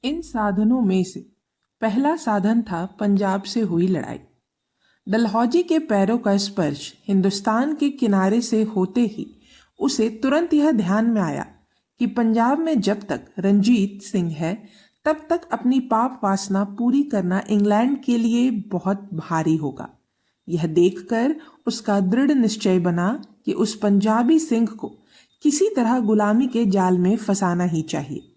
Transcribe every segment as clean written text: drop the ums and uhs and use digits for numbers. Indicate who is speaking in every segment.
Speaker 1: इन साधनों में से पहला साधन था पंजाब से हुई लड़ाई। डलहौजी के पैरों का स्पर्श हिंदुस्तान के किनारे से होते ही उसे तुरंत यह ध्यान में आया कि पंजाब में जब तक रंजीत सिंह है तब तक अपनी पाप वासना पूरी करना इंग्लैंड के लिए बहुत भारी होगा। यह देखकर उसका दृढ़ निश्चय बना कि उस पंजाबी सिंह को किसी तरह गुलामी के जाल में फंसाना ही चाहिए।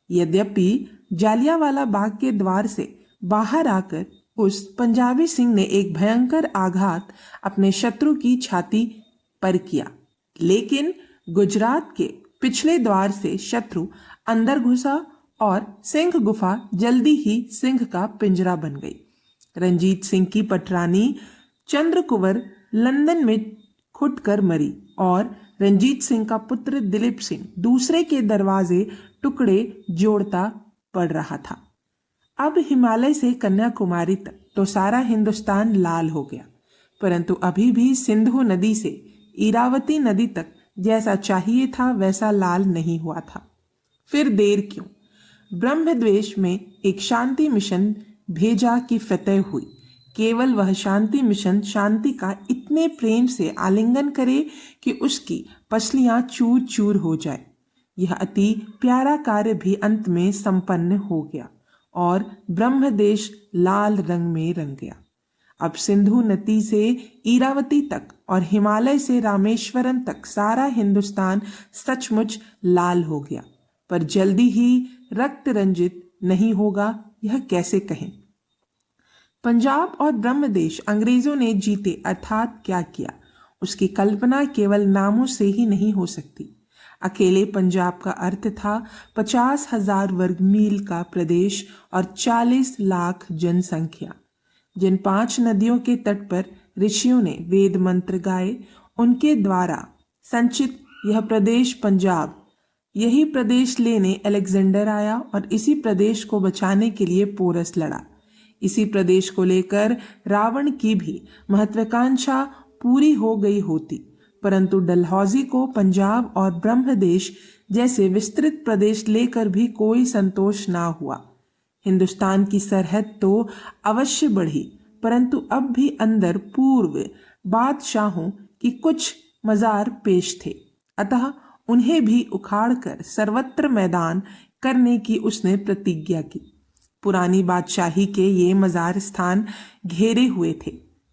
Speaker 1: यद्यपि जालियांवाला बाग के द्वार से बाहर आकर उस पंजाबी सिंह ने एक भयंकर आघात अपने शत्रु की छाती पर किया, लेकिन गुजरात के पिछले द्वार से शत्रु अंदर घुसा और सिंह गुफा जल्दी ही सिंह का पिंजरा बन गई। रंजीत सिंह की पटरानी चंद्रकुंवर लंदन में खुटकर मरी और रंजीत सिंह का पुत्र दिलीप सिंह दूसरे के दरवाजे टुकड़े जोड़ता पड़ रहा था। अब हिमालय से कन्याकुमारी तक तो सारा हिंदुस्तान लाल हो गया, परंतु अभी भी सिंधु नदी से इरावती नदी तक जैसा चाहिए था वैसा लाल नहीं हुआ था। फिर देर क्यों? ब्रह्मद्वेष में एक शांति मिशन भेजा कि फतेह हुई। केवल वह शांति मिशन शांति का इतने प्रेम से आलिंगन करे कि उसकी पसलियां चूर चूर हो जाए। यह अति प्यारा कार्य भी अंत में संपन्न हो गया और ब्रह्मदेश लाल रंग में रंग गया। अब सिंधु नदी से इरावती तक और हिमालय से रामेश्वरम तक सारा हिंदुस्तान सचमुच लाल हो गया, पर जल्दी ही रक्त रंजित नहीं होगा, यह कैसे कहें। पंजाब और ब्रह्मदेश अंग्रेजों ने जीते अर्थात क्या किया, उसकी कल्पना केवल नामों से ही नहीं हो सकती। अकेले पंजाब का अर्थ था 50,000 वर्ग मील का प्रदेश और 40 लाख जनसंख्या। जिन 5 नदियों के तट पर ऋषियों ने वेद मंत्र गाए, उनके द्वारा संचित यह प्रदेश पंजाब। यही प्रदेश लेने अलेक्जेंडर आया और इसी प्रदेश को बचाने के लिए पोरस लड़ा। इसी प्रदेश को लेकर रावण की भी महत्वाकांक्षा पूरी हो गई होती, परंतु डलहौजी को पंजाब और ब्रह्मदेश जैसे विस्तृत प्रदेश लेकर भी कोई संतोष ना हुआ। हिंदुस्तान की सरहद तो अवश्य बढ़ी, परंतु अब भी अंदर पूर्व बादशाहों की कुछ मजार पेश थे, अतः उन्हें भी उखाड़कर सर्वत्र मैदान करने की उसने प्रतिज्ञा की। पुरानी बादशाही के ये मजार स्थान घेरे हुए थे।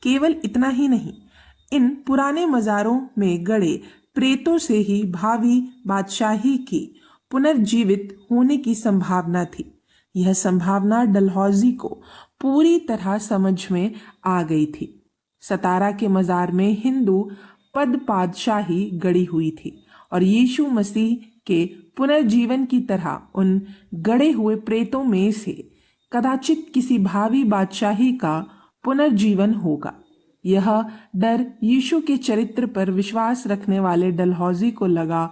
Speaker 1: केवल इतना ही नहीं, इन पुराने मजारों में गड़े प्रेतों से ही भावी बादशाही की पुनर्जीवित होने की संभावना थी। यह संभावना डलहौजी को पूरी तरह समझ में आ गई थी। सतारा के मजार में हिंदू पद पादशाही गड़ी हुई थी और यीशु मसीह के पुनर्जीवन की तरह उन गड़े हुए प्रेतों में से कदाचित किसी भावी बादशाही का पुनर्जीवन होगा। यह डर यीशु के चरित्र पर विश्वास रखने वाले डलहौजी को लगा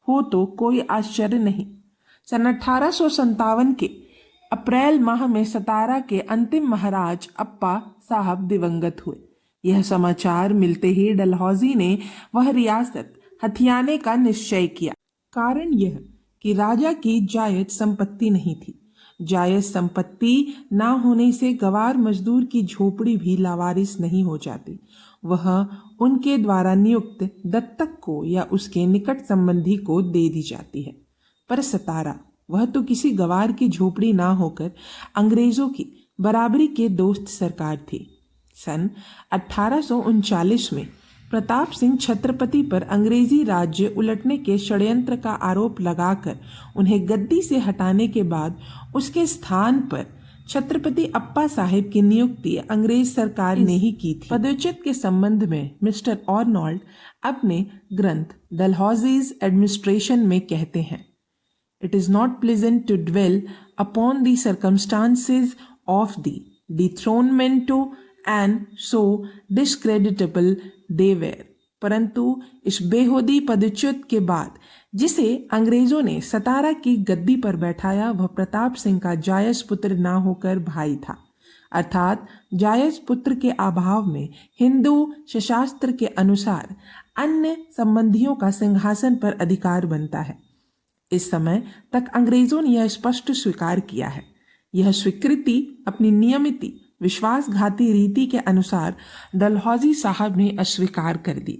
Speaker 1: हो तो कोई आश्चर्य नहीं। सन 1857 के अप्रैल माह में सतारा के अंतिम महाराज अप्पा साहब दिवंगत हुए। यह समाचार मिलते ही डलहौजी ने वह रियासत हथियाने का निश्चय किया। कारण यह कि राजा की जायज संपत्ति नहीं थी। जायज संपत्ति ना होने से गवार मजदूर की झोपड़ी भी लावारिस नहीं हो जाती। वह उनके द्वारा नियुक्त दत्तक को या उसके निकट संबंधी को दे दी जाती है। पर सतारा, वह तो किसी गवार की झोपड़ी ना होकर अंग्रेजों की बराबरी के दोस्त सरकार थी। सन 1839 में प्रताप सिंह छत्रपति पर अंग्रेजी राज्य उलटने के षड्यंत्र का आरोप लगाकर उन्हें गद्दी से हटाने के बाद उसके स्थान पर छत्रपति अप्पा साहिब की नियुक्ति अंग्रेज सरकार ने ही की थी। पदोच्चत के संबंध में मिस्टर ऑर्नोल्ड अपने ग्रंथ डलहौजीज एडमिनिस्ट्रेशन में कहते हैं, it is not pleasant to dwell upon the circumstances of the dethronement and so discreditable they were. परंतु इस बेहूदी पदच्युत के बाद जिसे अंग्रेजों ने सतारा की गद्दी पर बैठाया, वह प्रताप सिंह का जायज पुत्र ना होकर भाई था, अर्थात जायज पुत्र के अभाव में हिंदू शास्त्र के अनुसार अन्य संबंधियों का सिंहासन पर अधिकार बनता है। इस समय तक अंग्रेजों ने यह स्पष्ट स्वीकार किया है। यह स्वीकृति अपनी नियमित विश्वासघाती रीति के अनुसार डलहौजी साहब ने अस्वीकार कर दी।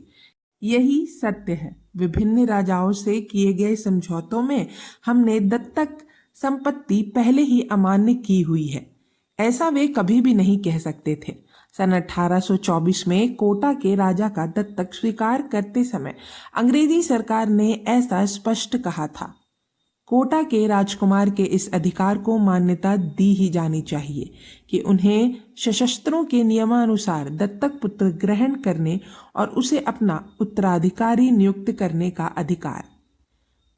Speaker 1: यही सत्य है। विभिन्न राजाओं से किए गए समझौतों में हमने दत्तक संपत्ति पहले ही अमान्य की हुई है, ऐसा वे कभी भी नहीं कह सकते थे। सन 1824 में कोटा के राजा का दत्तक स्वीकार करते समय अंग्रेजी सरकार ने ऐसा स्पष्ट कहा था, कोटा के राजकुमार के इस अधिकार को मान्यता दी ही जानी चाहिए कि उन्हें सशस्त्रों के नियमानुसार दत्तक पुत्र ग्रहण करने और उसे अपना उत्तराधिकारी नियुक्त करने का अधिकार।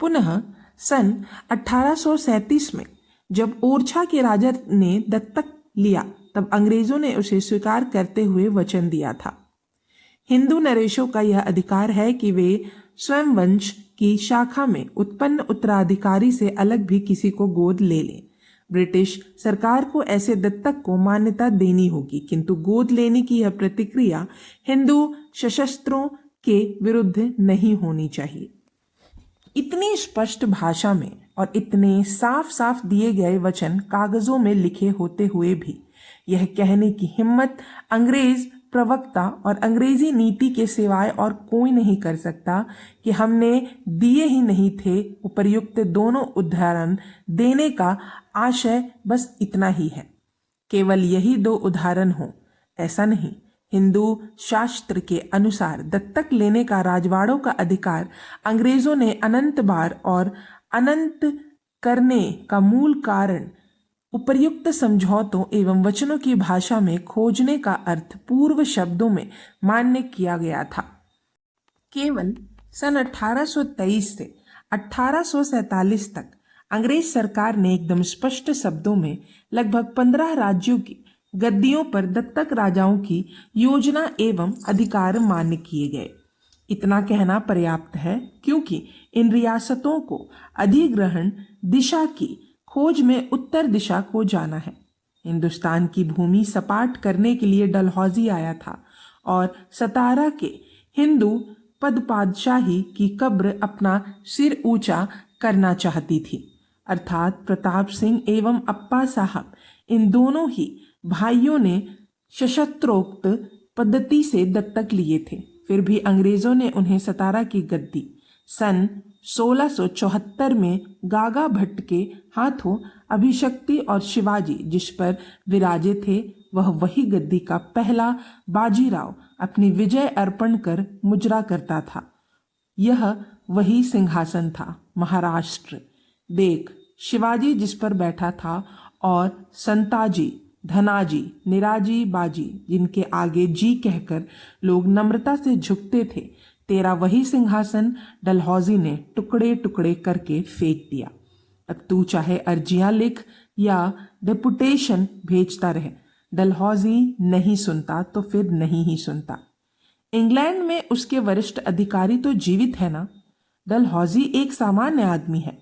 Speaker 1: पुनः सन 1837 में जब ओरछा के राजा ने दत्तक लिया तब अंग्रेजों ने उसे स्वीकार करते हुए वचन दिया था। हिंदू नरेशों का यह अधिकार है कि वे स्वयं वंश की शाखा में उत्पन्न उत्तराधिकारी से अलग भी किसी को गोद ले लें। ब्रिटिश सरकार को ऐसे दत्तक को मान्यता देनी होगी, किंतु गोद लेने की यह प्रतिक्रिया हिंदू सशस्त्रों के विरुद्ध नहीं होनी चाहिए। इतनी स्पष्ट भाषा में और इतने साफ साफ दिए गए वचन कागजों में लिखे होते हुए भी यह कहने की हिम्मत अंग्रेज प्रवक्ता और अंग्रेजी नीति के सिवाय और कोई नहीं कर सकता कि हमने दिए ही नहीं थे। उपर्युक्त दोनों उदाहरण देने का आशय बस इतना ही है, केवल यही दो उदाहरण हो, ऐसा नहीं। हिंदू शास्त्र के अनुसार दत्तक लेने का राजवाड़ों का अधिकार अंग्रेजों ने अनंत बार और अनंत करने का मूल कारण उपर्युक्त समझौतों एवं वचनों की भाषा में खोजने का अर्थ पूर्व शब्दों में मान्य किया गया था। केवल सन 1823 से 1847 तक अंग्रेज सरकार ने एकदम स्पष्ट शब्दों में लगभग 15 राज्यों की गद्दियों पर दत्तक राजाओं की योजना एवं अधिकार मान्य किए गए। इतना कहना पर्याप्त है, क्योंकि इन रियासतों को अधिग्रहण दिशा की खोज में उत्तर दिशा को जाना है। हिंदुस्तान की भूमि सपाट करने के लिए डलहौजी आया था और सतारा के हिंदू पदपादशाही की कब्र अपना सिर ऊंचा करना चाहती थी, अर्थात प्रताप सिंह एवं अप्पा साहब इन दोनों ही भाइयों ने सशस्त्रोक्त पद्धति से दत्तक लिए थे। फिर भी अंग्रेजों ने उन्हें सतारा की गद्दी सन 1674 में गागा भट्ट के हाथों अभिशक्ति और शिवाजी जिस पर विराजे थे, वह वही गद्दी का पहला बाजीराव अपनी विजय अर्पण कर मुजरा करता था। यह वही सिंहासन था। महाराष्ट्र देख शिवाजी जिस पर बैठा था और संताजी धनाजी निराजी बाजी जिनके आगे जी कहकर लोग नम्रता से झुकते थे, तेरा वही सिंहासन डलहौजी ने टुकड़े टुकड़े करके फेंक दिया। अब तू चाहे अर्जियां लिख या डेपुटेशन भेजता रहे, डलहौजी नहीं सुनता तो फिर नहीं ही सुनता। इंग्लैंड में उसके वरिष्ठ अधिकारी तो जीवित है ना। डलहौजी एक सामान्य आदमी है,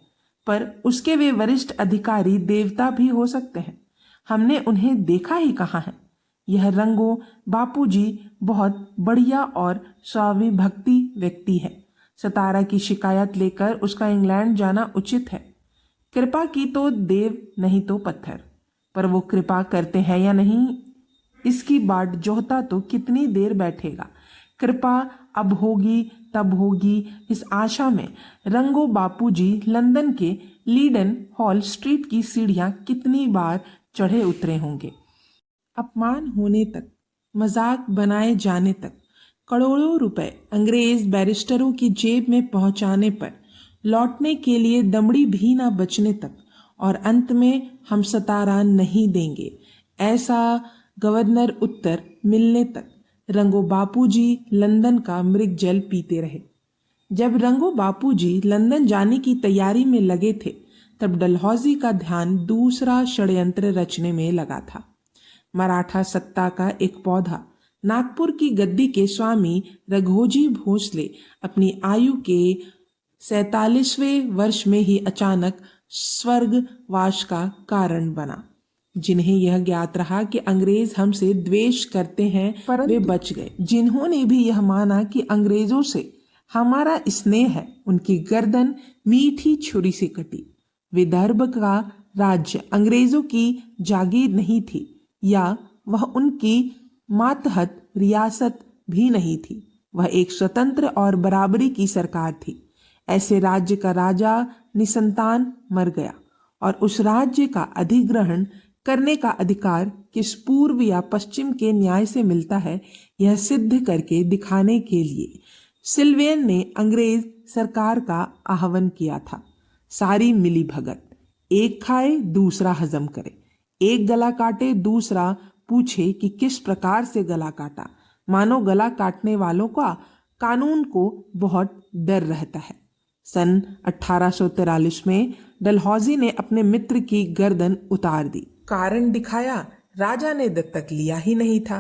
Speaker 1: पर उसके वे वरिष्ठ अधिकारी देवता भी हो सकते हैं। हमने उन्हें देखा ही कहाँ है। यह रंगो बापूजी बहुत बढ़िया और स्वाभिभक्ति व्यक्ति है। सतारा की शिकायत लेकर उसका इंग्लैंड जाना उचित है। कृपा की तो देव नहीं तो पत्थर, पर वो कृपा करते हैं या नहीं इसकी बाट जोहता तो कितनी देर बैठेगा। कृपा अब होगी तब होगी, इस आशा में रंगो बापूजी लंदन के लीडन हॉल स्ट्रीट की सीढ़ियां कितनी बार चढ़े उतरे होंगे। अपमान होने तक, मजाक बनाए जाने तक, करोड़ों रुपए अंग्रेज बैरिस्टरों की जेब में पहुंचाने पर, लौटने के लिए दमड़ी भी ना बचने तक, और अंत में हम सतारा नहीं देंगे ऐसा गवर्नर उत्तर मिलने तक रंगो बापूजी लंदन का मृग जल पीते रहे। जब रंगो बापूजी लंदन जाने की तैयारी में लगे थे, तब डलहौजी का ध्यान दूसरा षड्यंत्र रचने में लगा था। मराठा सत्ता का एक पौधा नागपुर की गद्दी के स्वामी रघोजी भोसले अपनी आयु के 47वें वर्ष में ही अचानक स्वर्गवास का कारण बना। जिन्हें यह ज्ञात रहा कि अंग्रेज हमसे द्वेष करते हैं, पर वे बच गए। जिन्होंने भी यह माना कि अंग्रेजों से हमारा स्नेह है, उनकी गर्दन मीठी छुरी से कटी। विदर्भ का राज्य अंग्रेजों की जागीर नहीं थी या वह उनकी मातहत रियासत भी नहीं थी, वह एक स्वतंत्र और बराबरी की सरकार थी। ऐसे राज्य का राजा निसंतान मर गया और उस राज्य का अधिग्रहण करने का अधिकार किस पूर्व या पश्चिम के न्याय से मिलता है, यह सिद्ध करके दिखाने के लिए सिल्वियन ने अंग्रेज सरकार का आह्वान किया था। सारी मिली भगत, एक खाए दूसरा हजम करे, एक गला काटे दूसरा पूछे कि किस प्रकार से गला काटा, मानो गला काटने वालों का कानून को बहुत डर रहता है। सन 1843 में डलहौजी ने अपने मित्र की गर्दन उतार दी। कारण दिखाया, राजा ने दत्तक लिया ही नहीं था।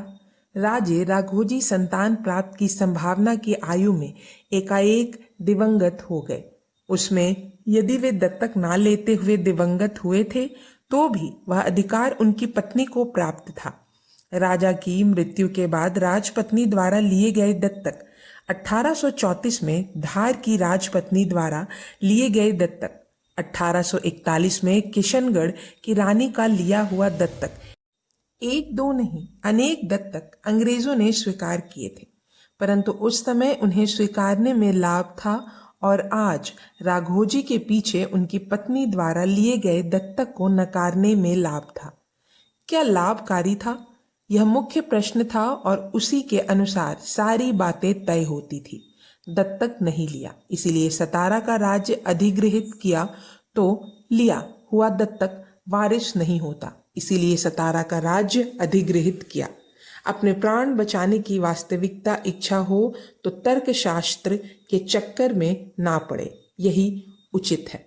Speaker 1: राजे राघोजी संतान प्राप्त की संभावना की आयु में एकाएक दिवंगत हो गए। उसमें यदि वे दत्तक ना लेते हुए दिवंगत हुए थे तो भी वह अधिकार उनकी पत्नी को प्राप्त था। राजा की मृत्यु के बाद राजपत्नी द्वारा लिए गए दत्तक, 1834 में धार की राजपत्नी द्वारा लिए गए दत्तक, 1841 में किशनगढ़ की रानी का लिया हुआ दत्तक, एक दो नहीं अनेक दत्तक अंग्रेजों ने स्वीकार किए थे, परंतु उस समय उन्हें स्वीकारने में लाभ था और आज राघोजी के पीछे उनकी पत्नी द्वारा लिए गए दत्तक को नकारने में लाभ था। क्या लाभकारी था? यह मुख्य प्रश्न था और उसी के अनुसार सारी बातें तय होती थी। दत्तक नहीं लिया, इसीलिए सतारा का राज्य अधिग्रहित किया तो लिया हुआ दत्तक वारिस नहीं होता, इसीलिए सतारा का राज्य अधिग्रहित किया। अपने प्राण बचाने की वास्तविकता इच्छा हो तो तर्कशास्त्र के चक्कर में ना पड़े, यही उचित है।